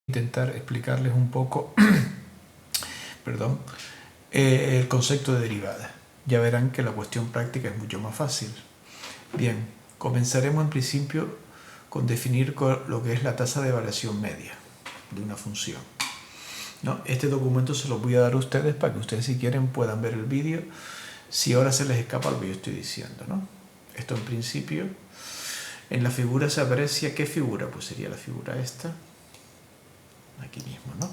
intentar explicarles un poco perdón, el concepto de derivada. Ya verán que la cuestión práctica es mucho más fácil. Bien, comenzaremos en principio con definir lo que es la tasa de variación media de una función, ¿no? Este documento se lo voy a dar a ustedes para que ustedes, si quieren, puedan ver el vídeo si ahora se les escapa lo que yo estoy diciendo, ¿no? Esto en principio, en la figura se aprecia. ¿Qué figura? Pues sería la figura esta, aquí mismo, ¿no?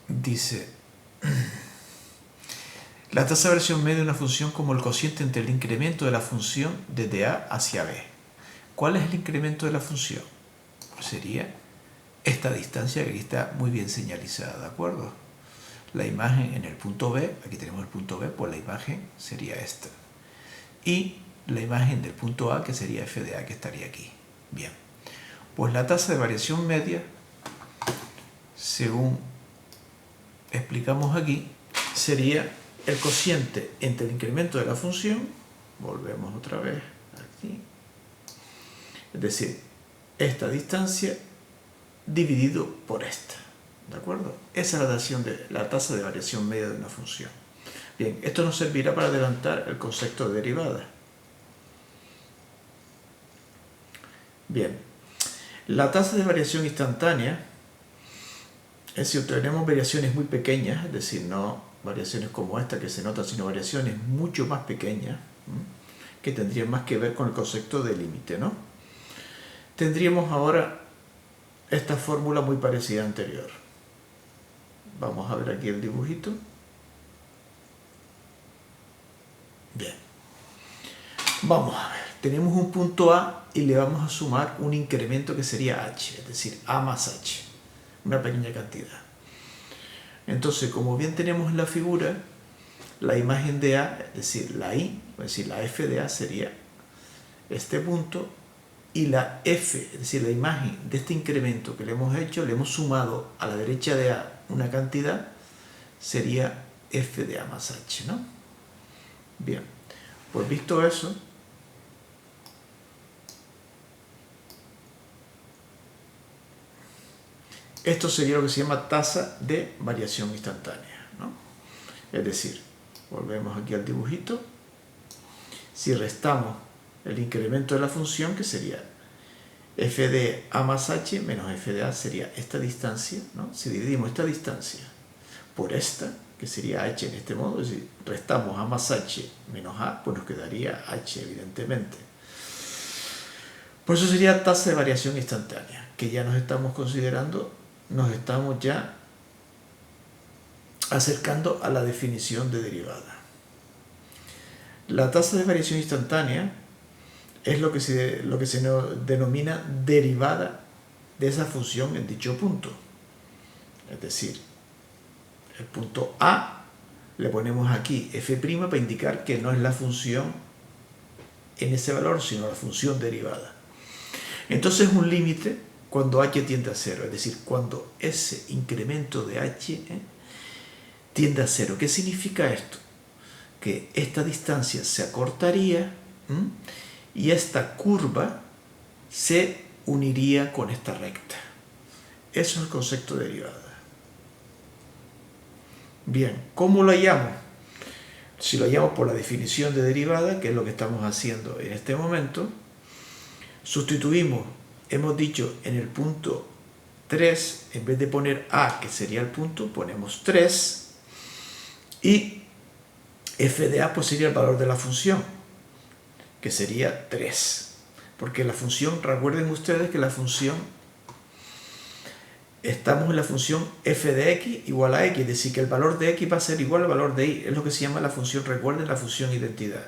Dice, la tasa de variación media de una función como el cociente entre el incremento de la función desde A hacia B. ¿Cuál es el incremento de la función? Pues sería esta distancia que aquí está muy bien señalizada, ¿de acuerdo? La imagen en el punto B, aquí tenemos el punto B, pues la imagen sería esta. Y la imagen del punto A, que sería f de A, que estaría aquí. Bien, pues la tasa de variación media, según explicamos aquí, sería el cociente entre el incremento de la función, volvemos otra vez aquí, es decir, esta distancia dividido por esta, ¿de acuerdo? Esa es la tasa de variación media de una función. Bien, esto nos servirá para adelantar el concepto de derivada. Bien, la tasa de variación instantánea es si obtenemos variaciones muy pequeñas, es decir, no variaciones como esta que se nota, sino variaciones mucho más pequeñas, que tendrían más que ver con el concepto de límite, ¿no? Tendríamos ahora esta fórmula muy parecida a la anterior. Vamos a ver aquí el dibujito. Bien. Vamos a ver. Tenemos un punto A y le vamos a sumar un incremento que sería H, es decir, A más H, una pequeña cantidad. Entonces, como bien tenemos en la figura, la imagen de A, es decir, la I, es decir, la F de A sería este punto, y la F, es decir, la imagen de este incremento que le hemos hecho, le hemos sumado a la derecha de A una cantidad, sería F de A más H, ¿no? Bien, pues visto eso, esto sería lo que se llama tasa de variación instantánea, ¿no? Es decir, volvemos aquí al dibujito. Si restamos el incremento de la función, que sería f de a más h menos f de a, sería esta distancia, ¿no? Si dividimos esta distancia por esta, que sería h en este modo, es decir, restamos a más h menos a, pues nos quedaría h, evidentemente. Por eso sería tasa de variación instantánea, que ya nos estamos considerando, nos estamos ya acercando a la definición de derivada. La tasa de variación instantánea es lo que se denomina derivada de esa función en dicho punto. Es decir, el punto A le ponemos aquí f' para indicar que no es la función en ese valor, sino la función derivada. Entonces un límite cuando h tiende a 0, es decir, cuando ese incremento de h tiende a 0. ¿Qué significa esto? Que esta distancia se acortaría y esta curva se uniría con esta recta. Eso es el concepto de derivada. Bien, ¿cómo lo hallamos? Si lo hallamos por la definición de derivada, que es lo que estamos haciendo en este momento, sustituimos, hemos dicho, en el punto 3, en vez de poner A, que sería el punto, ponemos 3, y f de A pues sería el valor de la función, que sería 3. Porque la función, recuerden ustedes que la función, estamos en la función f de x igual a x, es decir, que el valor de x va a ser igual al valor de y, es lo que se llama la función, recuerden, la función identidad.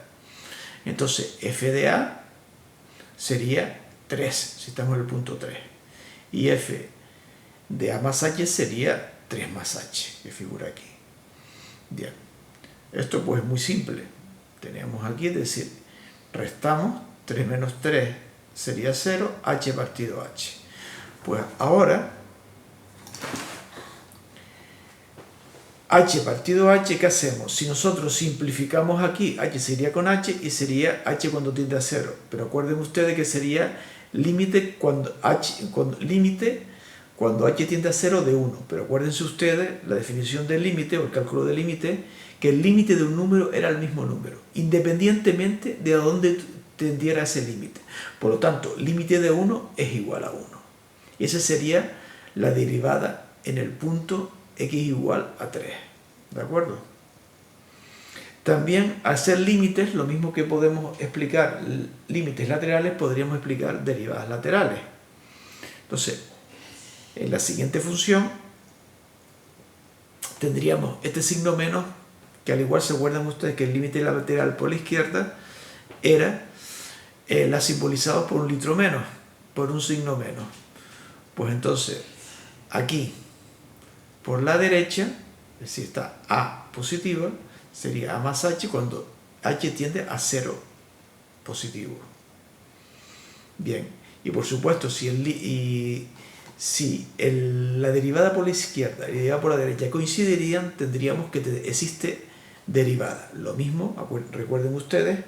Entonces, f de a sería 3, si estamos en el punto 3, y f de a más h sería 3 más h, que figura aquí. Bien, esto pues es muy simple. Tenemos aquí, es decir, restamos 3 menos 3 sería 0, h partido h. Pues ahora, h partido h, ¿qué hacemos? Si nosotros simplificamos aquí, h sería con h y sería h cuando tiende a 0. Pero acuerden ustedes que sería límite cuando h tiende a 0 de 1. Pero acuérdense ustedes la definición del límite o el cálculo del límite, que el límite de un número era el mismo número, independientemente de a dónde tendiera ese límite. Por lo tanto, límite de 1 es igual a 1. Y esa sería la derivada en el punto x igual a 3. ¿De acuerdo? También, al ser límites, lo mismo que podemos explicar límites laterales, podríamos explicar derivadas laterales. Entonces, en la siguiente función tendríamos este signo menos, que al igual se acuerdan ustedes que el límite lateral por la izquierda era la simbolizado por un litro menos, por un signo menos. Pues entonces, aquí, por la derecha, es decir, está A positiva, sería A más H cuando H tiende a 0 positivo. Bien, y por supuesto, si la derivada por la izquierda y la derivada por la derecha coincidirían, tendríamos que existe derivada. Lo mismo, recuerden ustedes,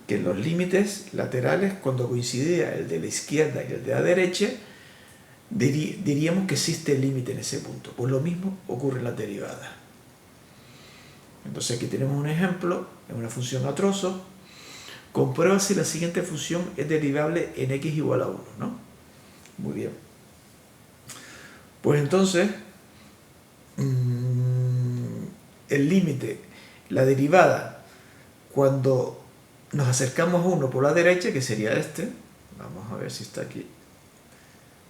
que en los límites laterales, cuando coincidía el de la izquierda y el de la derecha, diríamos que existe el límite en ese punto. Pues lo mismo ocurre en las derivadas. Entonces aquí tenemos un ejemplo, en una función a trozos. Comprueba si la siguiente función es derivable en x igual a 1, ¿no? Muy bien. Pues entonces, el límite, la derivada, cuando nos acercamos a 1 por la derecha, que sería este, vamos a ver si está aquí,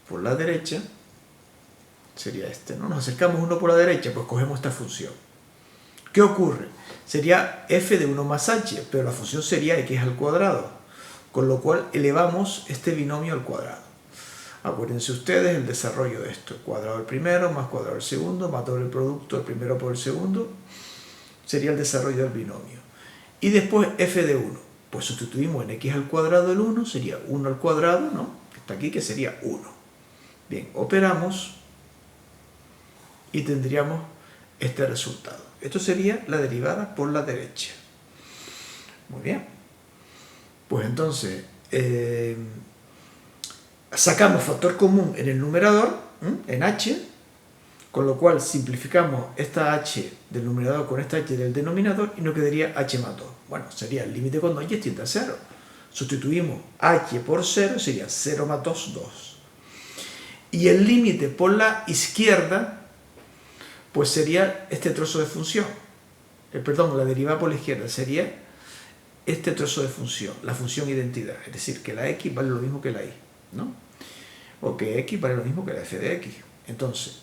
por la derecha, sería este, ¿no? Nos acercamos a 1 por la derecha, pues cogemos esta función. ¿Qué ocurre? Sería f de 1 más h, pero la función sería x al cuadrado, con lo cual elevamos este binomio al cuadrado. Acuérdense ustedes el desarrollo de esto, cuadrado del primero más cuadrado del segundo, más doble producto del primero por el segundo, sería el desarrollo del binomio. Y después f de 1, pues sustituimos en x al cuadrado del 1, sería 1 al cuadrado, ¿no? Está aquí que sería 1. Bien, operamos y tendríamos este resultado. Esto sería la derivada por la derecha. Muy bien. Pues entonces, sacamos factor común en el numerador, en h, con lo cual simplificamos esta h del numerador con esta h del denominador y nos quedaría h más 2. Bueno, sería el límite cuando h tiende a 0. Sustituimos h por 0, sería 0 más 2, 2. Y el límite por la izquierda, pues sería este trozo de función. Perdón, la derivada por la izquierda sería este trozo de función, la función identidad. Es decir, que la x vale lo mismo que la y, ¿no? O que x vale lo mismo que la f de x. Entonces,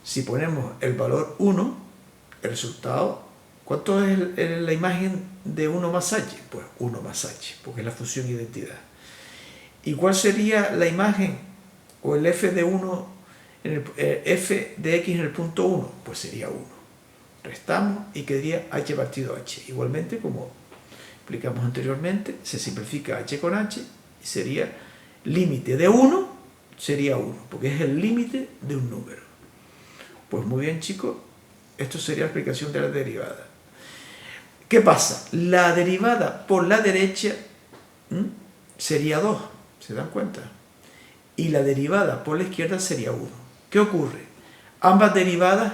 si ponemos el valor 1, el resultado, ¿cuánto es la imagen de 1 más h? Pues 1 más h, porque es la función identidad. ¿Y cuál sería la imagen o el f de 1, f de x en el punto 1? Pues sería 1. Restamos y quedaría h partido h. Igualmente, como explicamos anteriormente, se simplifica h con h y sería límite de 1, sería 1, porque es el límite de un número. Pues muy bien, chicos, esto sería la explicación de la derivada. ¿Qué pasa? La derivada por la derecha sería 2, ¿se dan cuenta? Y la derivada por la izquierda sería 1. ¿Qué ocurre? Ambas derivadas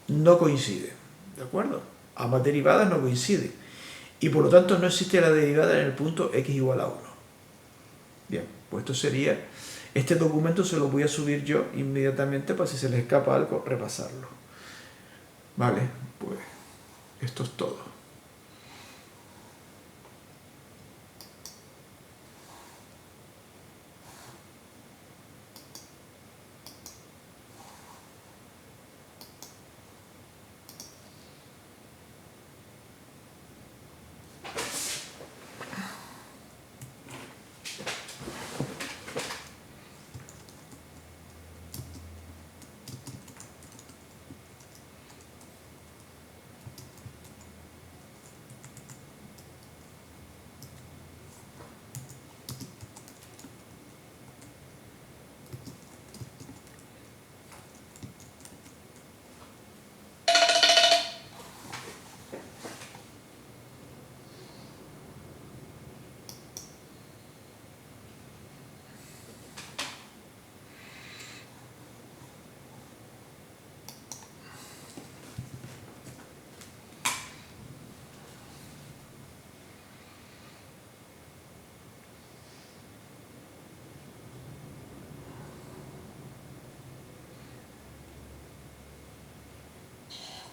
no coinciden, ¿de acuerdo? Ambas derivadas no coinciden. Y por lo tanto no existe la derivada en el punto x igual a 1. Bien, pues esto sería... Este documento se lo voy a subir yo inmediatamente para si se les escapa algo, repasarlo. Vale, pues esto es todo.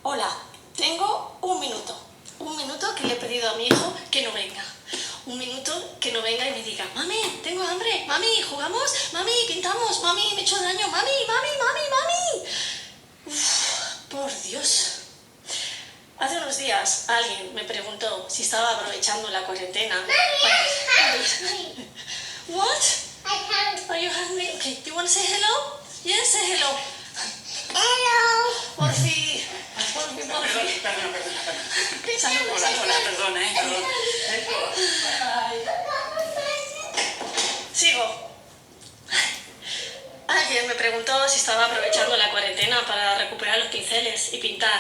Hola, tengo un minuto. Un minuto que le he pedido a mi hijo que no venga. Un minuto que no venga y me diga, mami, tengo hambre, mami, jugamos, mami, pintamos, mami, me he hecho daño, mami, mami, mami, mami. Uf, por Dios. Hace unos días alguien me preguntó si estaba aprovechando la cuarentena. Mami, What? I can't. Are you hungry? Okay, do you want to say hello? Yes, say hello. Hello. Porfi. Porfi. Saluda, Hola, saluda. hola, perdona, perdón. Sigo. Alguien me preguntó si estaba aprovechando la cuarentena para recuperar los pinceles y pintar.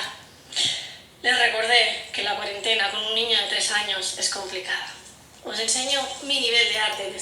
Les recordé que la cuarentena con un niño de 3 años es complicada. Os enseño mi nivel de arte.